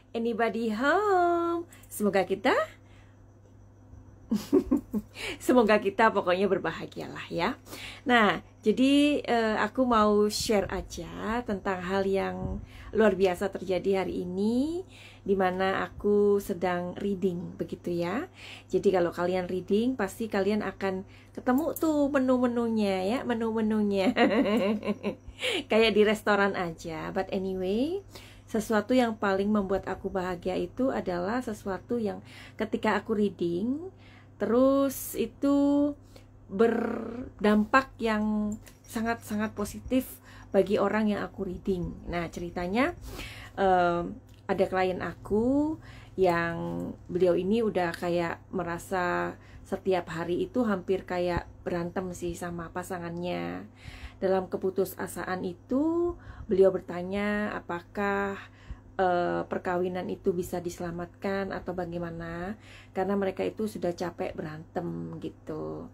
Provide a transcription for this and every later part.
Anybody home? Semoga kita semoga kita pokoknya berbahagialah ya. Nah, jadi aku mau share aja tentang hal yang luar biasa terjadi hari ini, dimana aku sedang reading begitu ya. Jadi kalau kalian reading pasti kalian akan ketemu tuh menu-menunya ya, menu-menunya kayak di restoran aja. But anyway, sesuatu yang paling membuat aku bahagia itu adalah sesuatu yang ketika aku reading terus itu berdampak yang sangat-sangat positif bagi orang yang aku reading. Nah, ceritanya ada klien aku yang beliau ini udah kayak merasa setiap hari itu hampir kayak berantem sih sama pasangannya. Dalam keputusasaan itu, beliau bertanya apakah perkawinan itu bisa diselamatkan atau bagaimana, karena mereka itu sudah capek berantem gitu.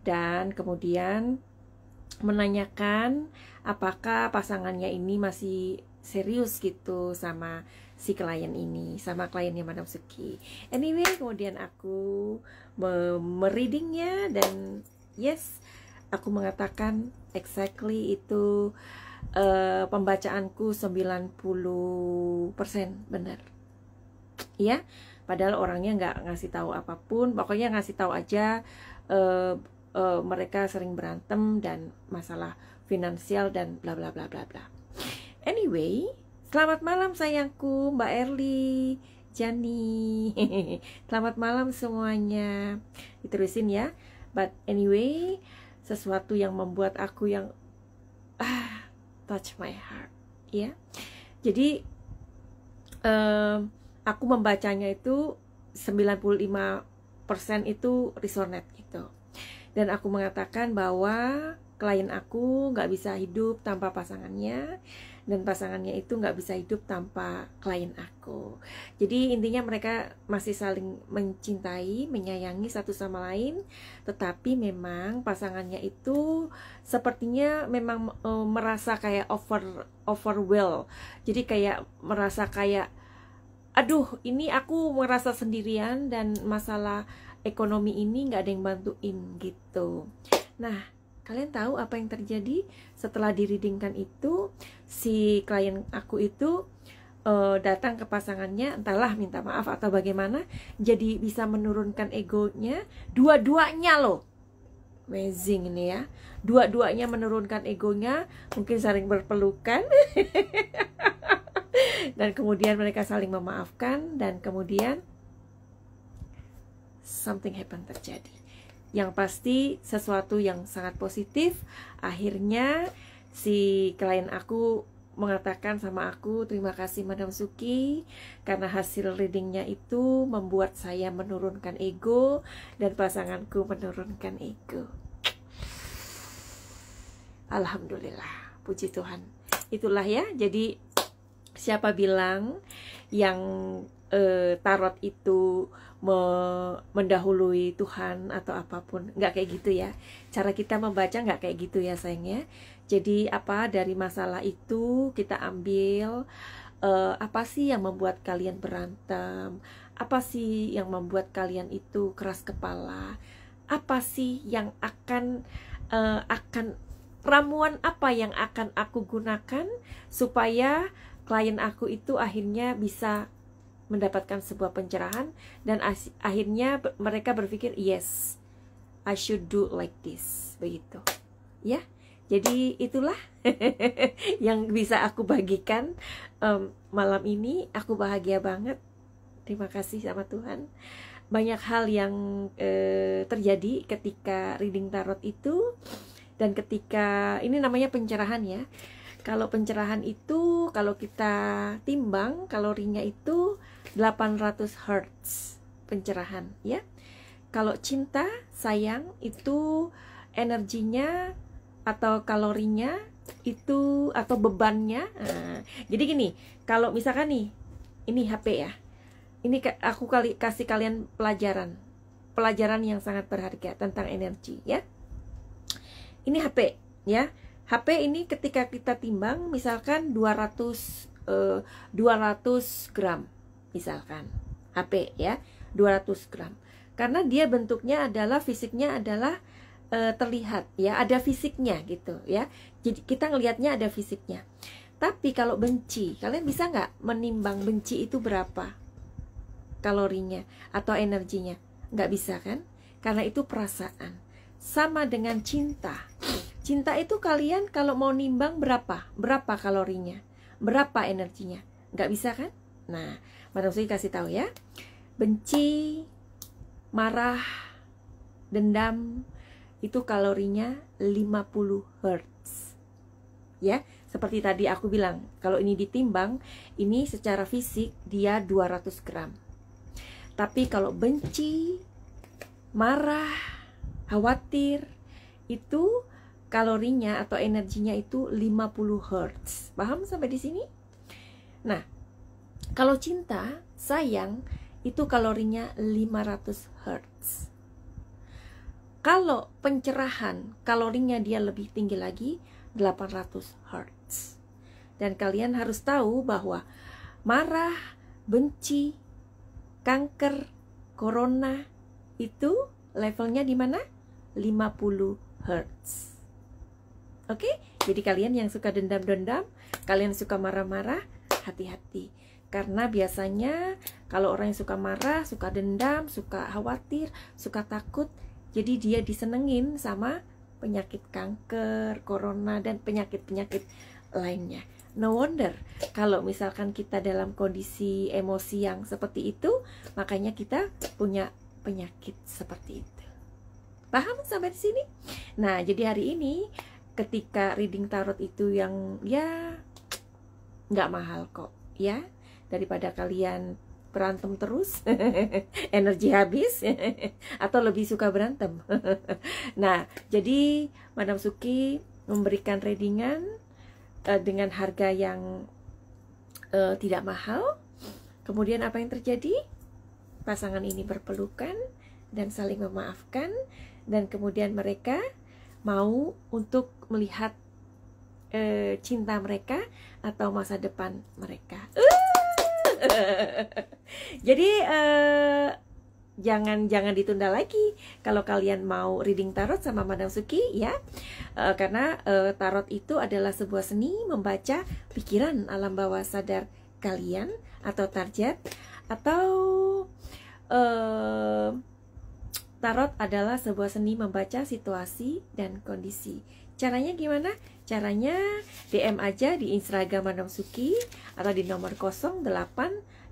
Dan kemudian menanyakan apakah pasangannya ini masih serius gitu sama si klien ini, sama kliennya Madam Suki. Anyway, kemudian aku mereadingnya dan yes, aku mengatakan exactly itu pembacaanku 90% benar. Ya, padahal orangnya nggak ngasih tahu apapun, pokoknya ngasih tahu aja mereka sering berantem dan masalah finansial dan bla bla bla bla bla. Anyway, selamat malam sayangku, Mbak Erli, Jani. Selamat malam semuanya. Diterusin ya. But anyway, sesuatu yang membuat aku yang touch my heart ya. Jadi aku membacanya itu 95% itu resonate gitu. Dan aku mengatakan bahwa klien aku nggak bisa hidup tanpa pasangannya, dan pasangannya itu nggak bisa hidup tanpa klien aku. Jadi intinya mereka masih saling mencintai, menyayangi satu sama lain, tetapi memang pasangannya itu sepertinya memang merasa kayak overwhelmed. Jadi kayak merasa kayak, aduh ini aku merasa sendirian dan masalah ekonomi ini nggak ada yang bantuin gitu. Nah, kalian tahu apa yang terjadi setelah direadingkan itu? Si klien aku itu datang ke pasangannya, entahlah minta maaf atau bagaimana, jadi bisa menurunkan egonya. Dua-duanya loh, amazing ini ya. Dua-duanya menurunkan egonya, mungkin saling berpelukan dan kemudian mereka saling memaafkan, dan kemudian something happen terjadi. Yang pasti sesuatu yang sangat positif. Akhirnya si klien aku mengatakan sama aku, terima kasih Madam Suki, karena hasil readingnya itu membuat saya menurunkan ego dan pasanganku menurunkan ego. Alhamdulillah, puji Tuhan. Itulah ya, jadi siapa bilang yang tarot itu mendahului Tuhan atau apapun, nggak kayak gitu ya. Cara kita membaca nggak kayak gitu ya sayangnya. Jadi apa dari masalah itu kita ambil apa sih yang membuat kalian berantem, apa sih yang membuat kalian itu keras kepala, apa sih yang akan ramuan apa yang akan aku gunakan supaya klien aku itu akhirnya bisa mendapatkan sebuah pencerahan, dan akhirnya mereka berpikir yes, I should do like this, begitu ya. Jadi itulah yang bisa aku bagikan malam ini. Aku bahagia banget, terima kasih sama Tuhan. Banyak hal yang terjadi ketika reading tarot itu, dan ketika ini namanya pencerahan ya. Kalau pencerahan itu, kalau kita timbang kalorinya itu 800 Hz pencerahan ya. Kalau cinta, sayang itu energinya atau kalorinya itu, atau bebannya. Jadi gini, kalau misalkan nih, ini HP ya. Ini aku kasih kalian pelajaran yang sangat berharga tentang energi ya. Ini HP ya. HP ini ketika kita timbang misalkan 200 gram misalkan HP ya, 200 gram. Karena dia bentuknya adalah, fisiknya adalah terlihat ya, ada fisiknya gitu ya. Jadi kita ngelihatnya ada fisiknya. Tapi kalau benci, kalian bisa nggak menimbang benci itu berapa kalorinya atau energinya? Nggak bisa kan? Karena itu perasaan. Sama dengan cinta. Cinta itu kalian kalau mau nimbang berapa kalorinya, berapa energinya? Nggak bisa kan? Nah, Madam Suki kasih tahu ya. Benci, marah, dendam, itu kalorinya 50 Hz. Ya, seperti tadi aku bilang, kalau ini ditimbang, ini secara fisik dia 200 gram. Tapi kalau benci, marah, khawatir, itu kalorinya atau energinya itu 50 Hz. Paham sampai di sini? Nah, kalau cinta, sayang, itu kalorinya 500 Hz. Kalau pencerahan, kalorinya dia lebih tinggi lagi, 800 Hz. Dan kalian harus tahu bahwa marah, benci, kanker, corona, itu levelnya di mana? 50 Hz. Oke? Jadi kalian yang suka dendam-dendam, kalian suka marah-marah, hati-hati. Karena biasanya kalau orang yang suka marah, suka dendam, suka khawatir, suka takut, jadi dia disenengin sama penyakit kanker, corona, dan penyakit-penyakit lainnya. No wonder kalau misalkan kita dalam kondisi emosi yang seperti itu, makanya kita punya penyakit seperti itu. Paham sampai di sini? Nah, jadi hari ini ketika reading tarot itu yang ya nggak mahal kok ya, daripada kalian berantem terus energi habis atau lebih suka berantem. Nah, jadi Madam Suki memberikan readingan dengan harga yang tidak mahal. Kemudian apa yang terjadi? Pasangan ini berpelukan dan saling memaafkan, dan kemudian mereka mau untuk melihat cinta mereka atau masa depan mereka. Jadi jangan ditunda lagi kalau kalian mau reading tarot sama Madam Suki ya, karena tarot itu adalah sebuah seni membaca pikiran alam bawah sadar kalian atau target, atau tarot adalah sebuah seni membaca situasi dan kondisi. Caranya gimana? Caranya DM aja di Instagram Madam Suki atau di nomor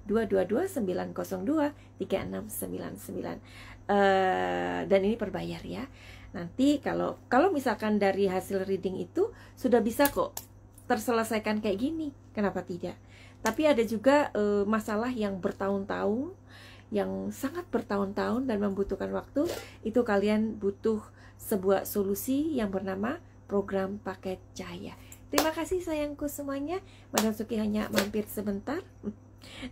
08-222-902-3699. Dan ini berbayar ya. Nanti kalau misalkan dari hasil reading itu sudah bisa kok terselesaikan kayak gini, kenapa tidak? Tapi ada juga masalah yang bertahun-tahun, yang sangat bertahun-tahun dan membutuhkan waktu. Itu kalian butuh sebuah solusi yang bernama program paket cahaya. Terima kasih sayangku semuanya. Madam Suki hanya mampir sebentar.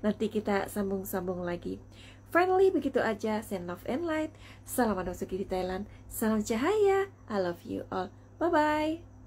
Nanti kita sambung-sambung lagi. Finally, begitu aja. Send love and light. Salam Madam Suki di Thailand. Salam cahaya. I love you all. Bye-bye.